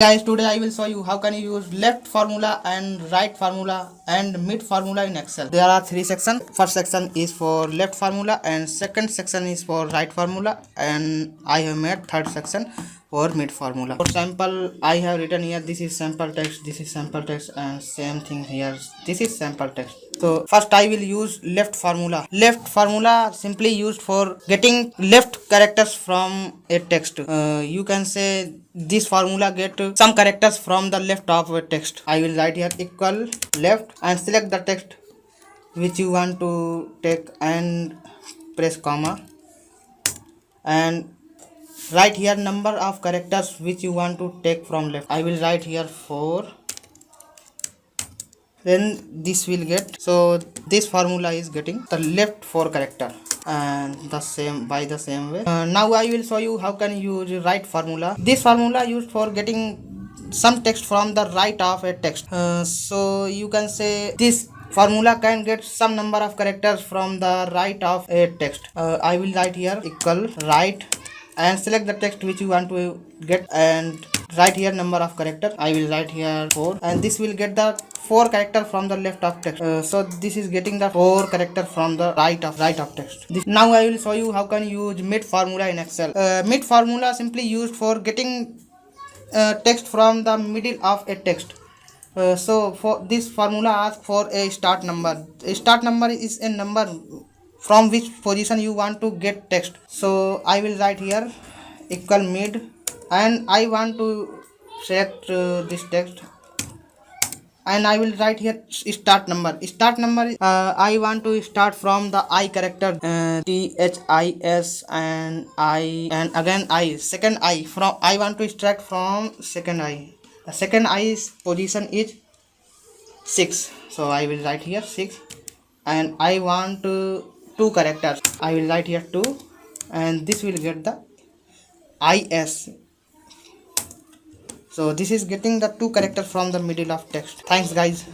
Guys, today I will show you how can you use left formula and right formula and mid formula in Excel. There are three sections. First section is for left formula and second section is for right formula, and I have made third section for mid formula. For sample, I have written here this is sample text, this is sample text, and same thing here, this is sample text. So first I will use left formula. Left formula simply used for getting left characters from a text. You can say this formula get some characters from the left of a text. I will write here equal left and select the text which you want to take and press comma, and write here number of characters which you want to take from left. I will write here 4. Then this will get, so this formula is getting the left 4 character, and the same by the same way. Now I will show you how can you use right formula. This formula used for getting some text from the right of a text. So you can say this formula can get some number of characters from the right of a text. I will write here equal right and select the text which you want to get and write here number of character. I will write here 4, and this will get the 4 character from the left of text. So this is getting the 4 character from the right of text. Now I will show you how can you use mid formula in Excel. Mid formula simply used for getting text from the middle of a text. So for this formula asks for a start number. A start number is a number from which position you want to get text. So I will write here equal mid, and I want to select this text, and I will write here start number. Start number I want to start from the I character, THIS and I, and again I, second I, from I want to extract from second I. The second I's position is 6, so I will write here 6, and I want 2 characters. I will write here 2, and this will get the IS. So this is getting the 2 characters from the middle of text. Thanks guys.